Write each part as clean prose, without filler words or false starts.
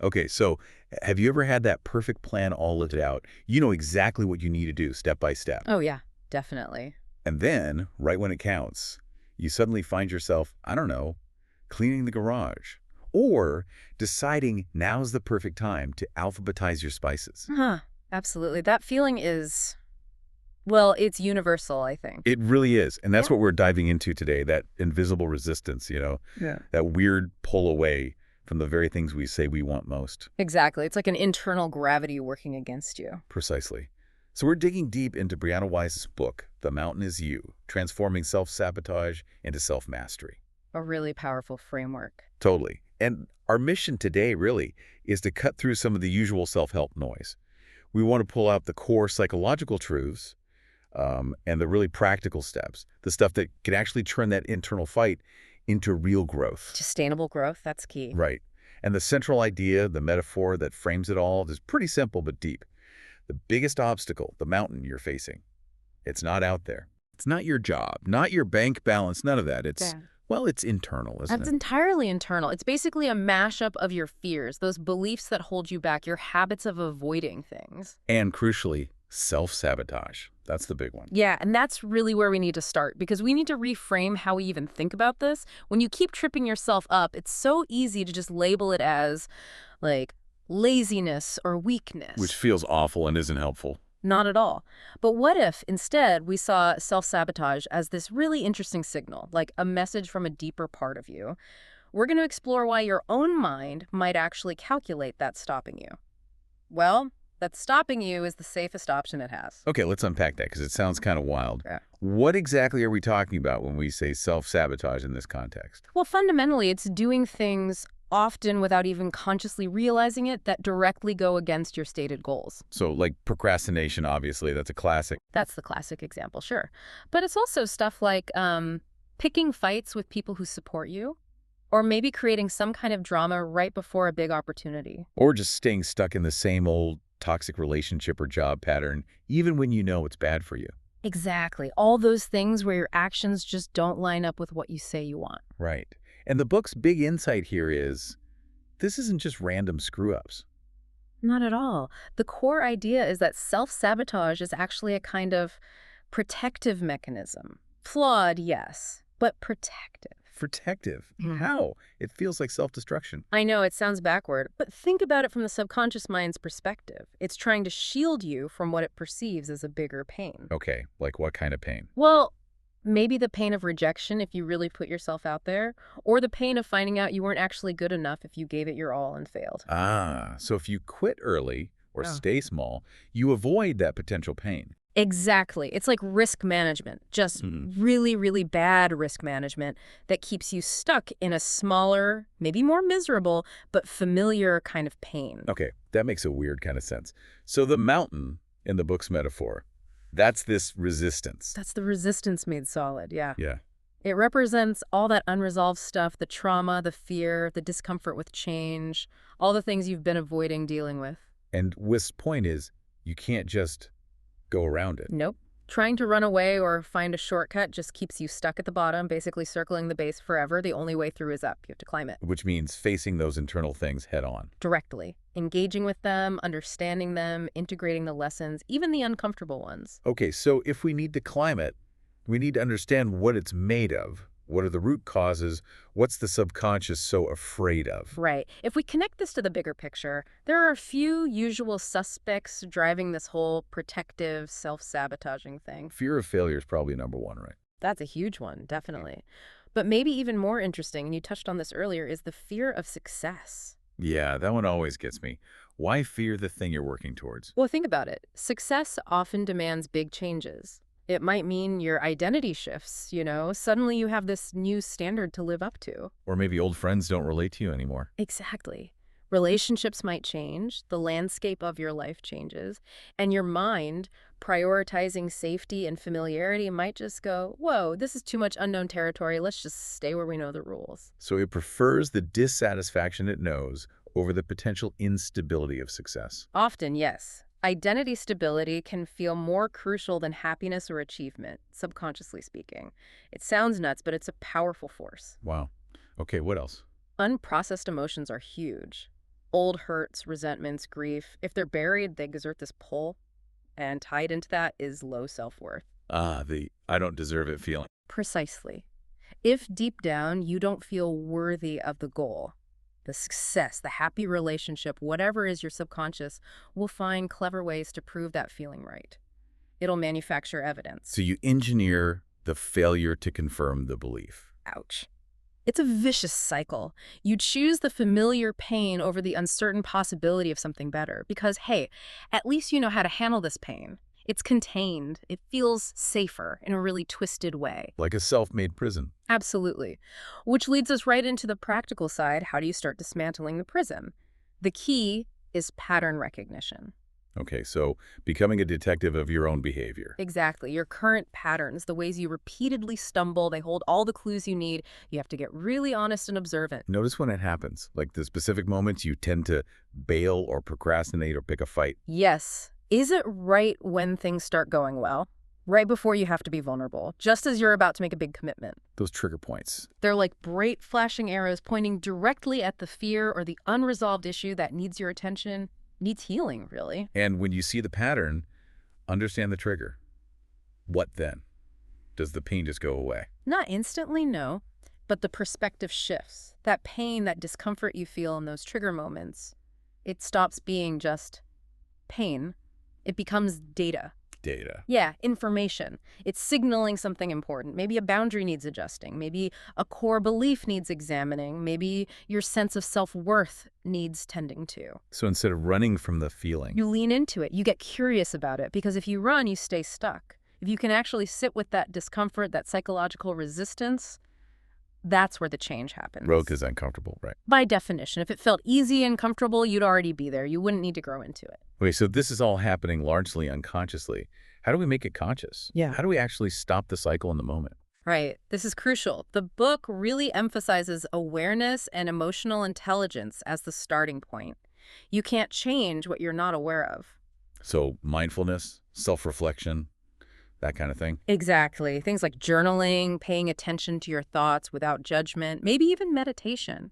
Okay, so have you ever had that perfect plan all laid out? You know exactly what you need to do step by step. Oh, yeah, definitely. And then, right when it counts, you suddenly find yourself, I don't know, cleaning the garage or deciding now's the perfect time to alphabetize your spices. Huh, absolutely. That feeling is, well, it's universal, I think. It really is. And that's Yeah. what we're diving into today, that invisible resistance, Yeah. that weird pull away from the very things we say we want most. Exactly. It's like an internal gravity working against you. Precisely. So we're digging deep into Brianna Wiest's book, The Mountain Is You, Transforming Self-Sabotage into Self-Mastery. A really powerful framework. Totally. And our mission today, really, is to cut through some of the usual self-help noise. We want to pull out the core psychological truths and the really practical steps, the stuff that can actually turn that internal fight into real growth. Sustainable growth, that's key. Right. And the central idea, the metaphor that frames it all, is pretty simple but deep. The biggest obstacle, the mountain you're facing, it's not out there. It's not your job, not your bank balance, none of that. It's, Yeah. well, it's internal, isn't That's it? entirely internal. It's basically a mashup of your fears, those beliefs that hold you back, your habits of avoiding things. And crucially, self-sabotage. That's the big one. Yeah, and that's really where we need to start because we need to reframe how we even think about this. When you keep tripping yourself up, it's so easy to just label it as, like, laziness or weakness. Which feels awful and isn't helpful. Not at all. But what if, instead, we saw self-sabotage as this really interesting signal, like a message from a deeper part of you? We're going to explore why your own mind might actually calculate that stopping you. Well, that stopping you is the safest option it has. Okay, let's unpack that because it sounds kind of wild. Yeah. What exactly are we talking about when we say self-sabotage in this context? Well, fundamentally, it's doing things often without even consciously realizing it that directly go against your stated goals. So, like procrastination, obviously, that's a classic. That's the classic example, sure. But it's also stuff like picking fights with people who support you, or maybe creating some kind of drama right before a big opportunity. Or just staying stuck in the same old toxic relationship or job pattern, even when you know it's bad for you. Exactly. All those things where your actions just don't line up with what you say you want. Right. And the book's big insight here is this isn't just random screw-ups. Not at all. The core idea is that self-sabotage is actually a kind of protective mechanism. Flawed, yes, but protective. Protective. Mhm. How? It feels like self-destruction. I know it sounds backward, but think about it from the subconscious mind's perspective. It's trying to shield you from what it perceives as a bigger pain. Okay, like what kind of pain? Well, maybe the pain of rejection if you really put yourself out there, or the pain of finding out you weren't actually good enough if you gave it your all and failed. Ah, so if you quit early or Yeah. stay small, you avoid that potential pain. Exactly. It's like risk management, just really, really bad risk management that keeps you stuck in a smaller, maybe more miserable, but familiar kind of pain. Okay, that makes a weird kind of sense. So the mountain in the book's metaphor, that's this resistance. That's the resistance made solid, yeah. Yeah. It represents all that unresolved stuff, the trauma, the fear, the discomfort with change, all the things you've been avoiding dealing with. And Wist's point is you can't just go around it. Nope. Trying to run away or find a shortcut just keeps you stuck at the bottom, basically circling the base forever. The only way through is up. You have to climb it. Which means facing those internal things head on. Directly. Engaging with them, understanding them, integrating the lessons, even the uncomfortable ones. Okay, so if we need to climb it, we need to understand what it's made of. What are the root causes? What's the subconscious so afraid of? Right. If we connect this to the bigger picture, there are a few usual suspects driving this whole protective, self-sabotaging thing. Fear of failure is probably number one, right? That's a huge one, definitely. But maybe even more interesting, and you touched on this earlier, is the fear of success. Yeah, that one always gets me. Why fear the thing you're working towards? Well, think about it. Success often demands big changes. It might mean your identity shifts, you know? Suddenly you have this new standard to live up to. Or maybe old friends don't relate to you anymore. Exactly. Relationships might change, the landscape of your life changes, and your mind, prioritizing safety and familiarity, might just go, whoa, this is too much unknown territory, let's just stay where we know the rules. So it prefers the dissatisfaction it knows over the potential instability of success. Often, yes. Identity stability can feel more crucial than happiness or achievement, subconsciously speaking. It sounds nuts, but it's a powerful force. Wow. Okay, what else? Unprocessed emotions are huge. Old hurts, resentments, grief, if they're buried, they exert this pull, and tied into that is low self-worth. Ah, the I don't deserve it feeling. Precisely. If deep down you don't feel worthy of the goal, the success, the happy relationship, whatever is your subconscious, will find clever ways to prove that feeling right. It'll manufacture evidence. So you engineer the failure to confirm the belief. Ouch. It's a vicious cycle. You choose the familiar pain over the uncertain possibility of something better because, hey, at least you know how to handle this pain. It's contained. It feels safer in a really twisted way. Like a self-made prison. Absolutely. Which leads us right into the practical side. How do you start dismantling the prison? The key is pattern recognition. Okay, so becoming a detective of your own behavior. Exactly. Your current patterns, the ways you repeatedly stumble, they hold all the clues you need. You have to get really honest and observant. Notice when it happens, like the specific moments you tend to bail or procrastinate or pick a fight. Yes. Is it right when things start going well? Right before you have to be vulnerable, just as you're about to make a big commitment. Those trigger points. They're like bright flashing arrows pointing directly at the fear or the unresolved issue that needs your attention, needs healing, really. And when you see the pattern, understand the trigger. What then? Does the pain just go away? Not instantly, no, but the perspective shifts. That pain, that discomfort you feel in those trigger moments, it stops being just pain. It becomes data. Data. Yeah, information. It's signaling something important. Maybe a boundary needs adjusting. Maybe a core belief needs examining. Maybe your sense of self-worth needs tending to. So instead of running from the feeling, You lean into it. You get curious about it because if you run, you stay stuck. If you can actually sit with that discomfort, that psychological resistance, that's where the change happens. growth is uncomfortable, right? By definition, if it felt easy and comfortable, you'd already be there. You wouldn't need to grow into it. Okay, so this is all happening largely unconsciously. How do we make it conscious? Yeah. How do we actually stop the cycle in the moment? Right. This is crucial. The book really emphasizes awareness and emotional intelligence as the starting point. You can't change what you're not aware of. So mindfulness, self-reflection, that kind of thing. Exactly. Things like journaling, paying attention to your thoughts without judgment, maybe even meditation.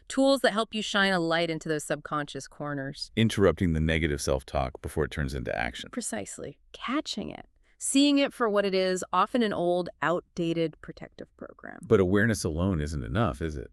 Tools that help you shine a light into those subconscious corners. Interrupting the negative self-talk before it turns into action. Precisely. Catching it. Seeing it for what it is, often an old, outdated protective program. But awareness alone isn't enough, is it?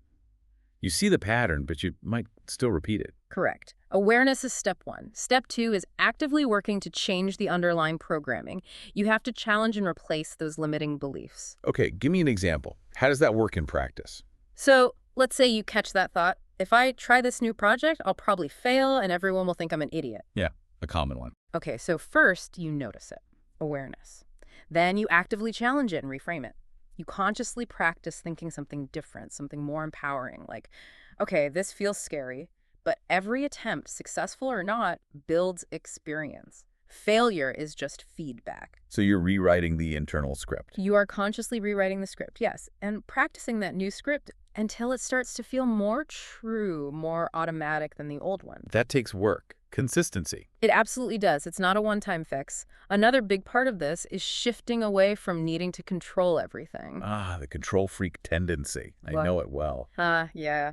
You see the pattern, but you might still repeat it. Correct. Awareness is step one. Step two is actively working to change the underlying programming. You have to challenge and replace those limiting beliefs. Okay, give me an example. How does that work in practice? So let's say you catch that thought. If I try this new project, I'll probably fail and everyone will think I'm an idiot. Yeah, a common one. Okay, so first you notice it. Awareness. Then you actively challenge it and reframe it. You consciously practice thinking something different, something more empowering, like, okay, this feels scary, but every attempt, successful or not, builds experience. Failure is just feedback. So you're rewriting the internal script. You are consciously rewriting the script, yes, and practicing that new script until it starts to feel more true, more automatic than the old one. That takes work, consistency. It absolutely does. It's not a one-time fix. Another big part of this is shifting away from needing to control everything. Ah, the control freak tendency. I What? know it well. Yeah.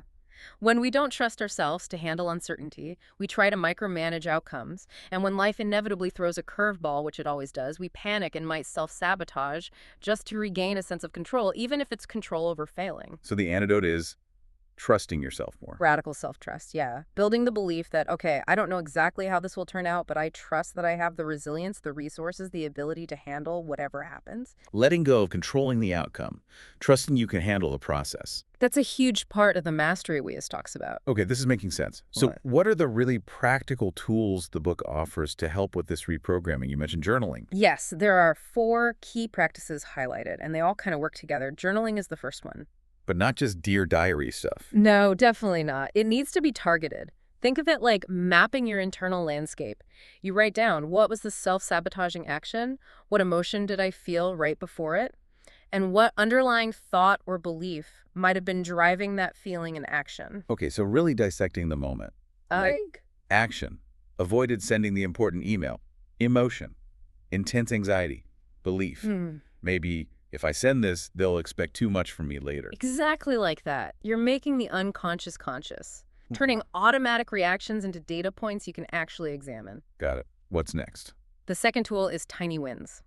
When we don't trust ourselves to handle uncertainty, we try to micromanage outcomes. And when life inevitably throws a curveball, which it always does, we panic and might self-sabotage just to regain a sense of control, even if it's control over failing. So the antidote is trusting yourself more. Radical self-trust, yeah. Building the belief that, okay, I don't know exactly how this will turn out, but I trust that I have the resilience, the resources, the ability to handle whatever happens. Letting go of controlling the outcome, trusting you can handle the process. That's a huge part of the mastery Wiest talks about. Okay, this is making sense. So What? what are the really practical tools the book offers to help with this reprogramming? You mentioned journaling. Yes, there are 4 key practices highlighted, and they all kind of work together. Journaling is the first one. But not just Dear Diary stuff. No, definitely not. It needs to be targeted. Think of it like mapping your internal landscape. You write down, what was the self-sabotaging action? What emotion did I feel right before it? And what underlying thought or belief might have been driving that feeling and action? Okay, so really dissecting the moment. Like, Action. Avoided sending the important email. Emotion. Intense anxiety. Belief. Maybe if I send this, they'll expect too much from me later. exactly like that. You're making the unconscious conscious. turning automatic reactions into data points you can actually examine. Got it. What's next? The second tool is tiny wins.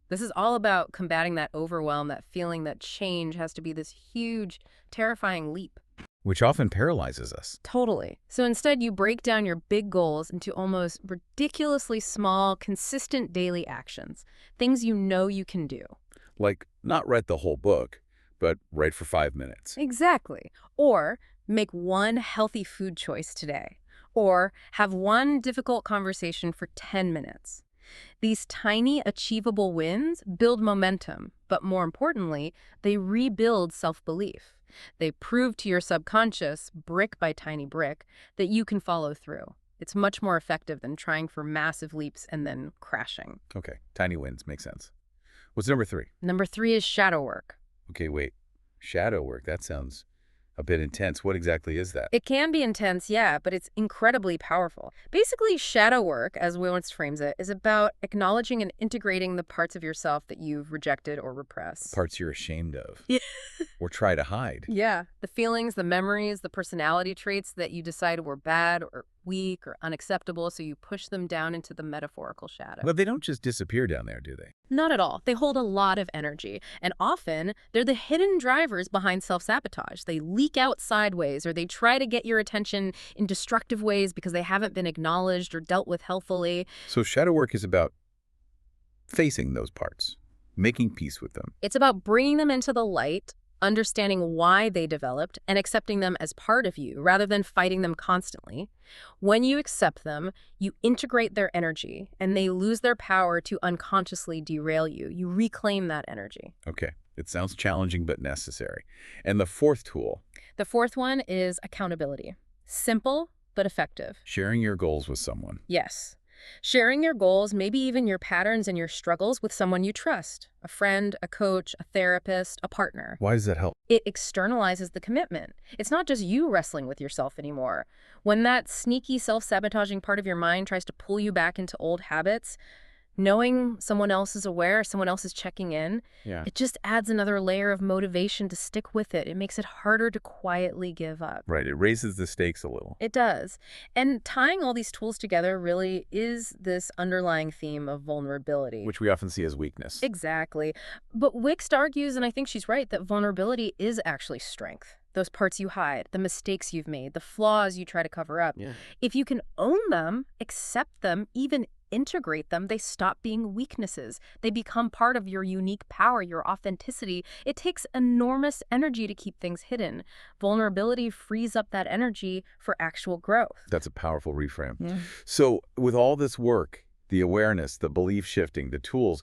This is all about combating that overwhelm, that feeling that change has to be this huge, terrifying leap. Which often paralyzes us. Totally. So instead, you break down your big goals into almost ridiculously small, consistent daily actions, things you know you can do. Like, not write the whole book, but write for 5 minutes. Exactly. Or make one healthy food choice today. Or have one difficult conversation for 10 minutes. These tiny, achievable wins build momentum, but more importantly, they rebuild self-belief. They prove to your subconscious, brick by tiny brick, that you can follow through. It's much more effective than trying for massive leaps and then crashing. Okay, tiny wins, makes sense. What's number 3? Number 3 is shadow work. Okay, wait. Shadow work, that sounds a bit intense. What exactly is that? It can be intense, yeah, but it's incredibly powerful. Basically, shadow work, as Wiest frames it, is about acknowledging and integrating the parts of yourself that you've rejected or repressed. Parts you're ashamed of. Yeah. Or try to hide. Yeah. The feelings, the memories, the personality traits that you decided were bad or weak or unacceptable, so you push them down into the metaphorical shadow. But they don't just disappear down there, do they? Not at all. They hold a lot of energy, and often they're the hidden drivers behind self-sabotage. They leak out sideways, or they try to get your attention in destructive ways because they haven't been acknowledged or dealt with healthfully. So shadow work is about facing those parts, making peace with them. It's about bringing them into the light, understanding why they developed, and accepting them as part of you rather than fighting them constantly. When you accept them, you integrate their energy, and they lose their power to unconsciously derail you. You reclaim that energy. Okay, it sounds challenging but necessary. And the fourth tool? The fourth one is accountability. Simple, but effective. Sharing your goals with someone. Yes. Sharing your goals, maybe even your patterns and your struggles with someone you trust. A friend, a coach, a therapist, a partner. Why does that help? It externalizes the commitment. It's not just you wrestling with yourself anymore. When that sneaky self-sabotaging part of your mind tries to pull you back into old habits, knowing someone else is aware, someone else is checking in, it just adds another layer of motivation to stick with it. It makes it harder to quietly give up. Right, it raises the stakes a little. It does. And tying all these tools together really is this underlying theme of vulnerability. Which we often see as weakness. Exactly. But Wiest argues, and I think she's right, that vulnerability is actually strength. Those parts you hide, the mistakes you've made, the flaws you try to cover up. If you can own them, accept them, even integrate them, they stop being weaknesses. They become part of your unique power, your authenticity. It takes enormous energy to keep things hidden. Vulnerability frees up that energy for actual growth. That's a powerful reframe. So with all this work, the awareness, the belief shifting, the tools,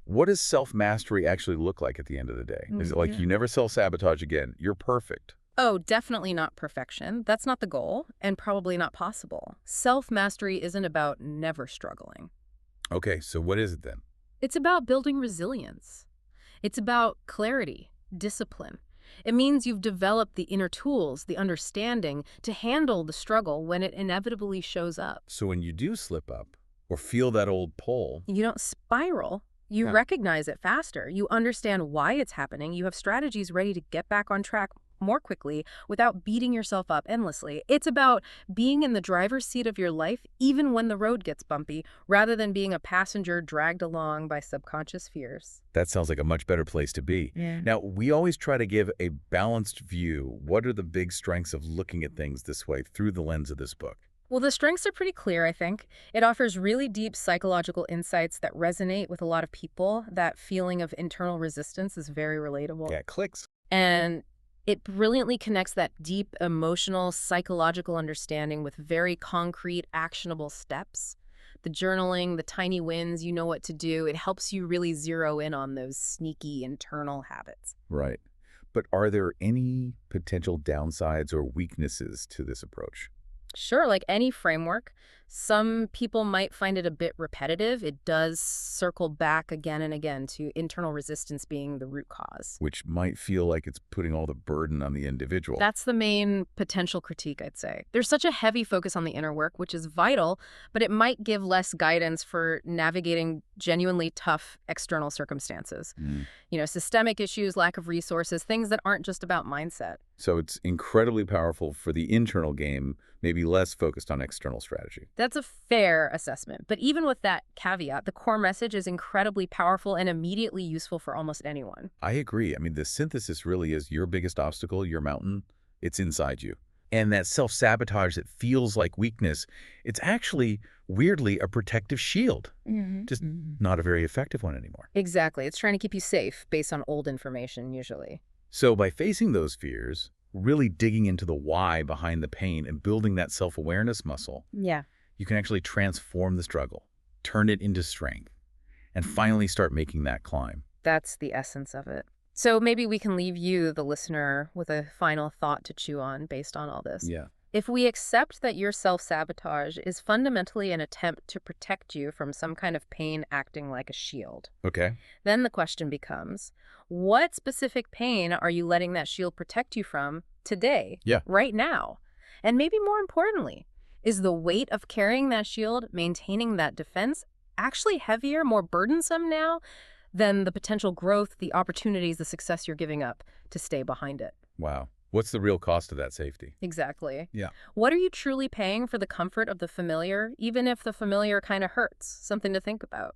what does self-mastery actually look like at the end of the day? Is it like you never self-sabotage again, you're perfect? Oh, definitely not perfection. That's not the goal, and probably not possible. Self-mastery isn't about never struggling. Okay, so what is it then? It's about building resilience. It's about clarity, discipline. It means you've developed the inner tools, the understanding to handle the struggle when it inevitably shows up. So when you do slip up or feel that old pull, You don't spiral. You recognize it faster. You understand why it's happening. You have strategies ready to get back on track more quickly without beating yourself up endlessly. It's about being in the driver's seat of your life even when the road gets bumpy, rather than being a passenger dragged along by subconscious fears. that sounds like a much better place to be. Now, we always try to give a balanced view. What are the big strengths of looking at things this way through the lens of this book? Well, the strengths are pretty clear, I think. It offers really deep psychological insights that resonate with a lot of people. That feeling of internal resistance is very relatable. Yeah, it clicks. And it brilliantly connects that deep emotional, psychological understanding with very concrete, actionable steps. The journaling, the tiny wins, you know what to do. It helps you really zero in on those sneaky internal habits. Right. But are there any potential downsides or weaknesses to this approach? Sure, like any framework, some people might find it a bit repetitive. It does circle back again and again to internal resistance being the root cause. Which might feel like it's putting all the burden on the individual. That's the main potential critique, I'd say. There's such a heavy focus on the inner work, which is vital, but it might give less guidance for navigating genuinely tough external circumstances. You know, systemic issues, lack of resources, things that aren't just about mindset. So it's incredibly powerful for the internal game, maybe less focused on external strategy. That's a fair assessment. But even with that caveat, the core message is incredibly powerful and immediately useful for almost anyone. I agree. I mean, the synthesis really is your biggest obstacle, your mountain. It's inside you. And that self-sabotage that feels like weakness, it's actually, weirdly, a protective shield. Just not a very effective one anymore. Exactly. It's trying to keep you safe based on old information, usually. So by facing those fears, really digging into the why behind the pain and building that self-awareness muscle, Yeah. you can actually transform the struggle, turn it into strength, and finally start making that climb. That's the essence of it. So maybe we can leave you, the listener, with a final thought to chew on based on all this. Yeah. If we accept that your self-sabotage is fundamentally an attempt to protect you from some kind of pain acting like a shield, Okay. then the question becomes, what specific pain are you letting that shield protect you from today, Yeah. right now? And maybe more importantly, is the weight of carrying that shield, maintaining that defense, actually heavier, more burdensome now than the potential growth, the opportunities, the success you're giving up to stay behind it? Wow. What's the real cost of that safety? Exactly. Yeah. What are you truly paying for the comfort of the familiar, even if the familiar kind of hurts? Something to think about.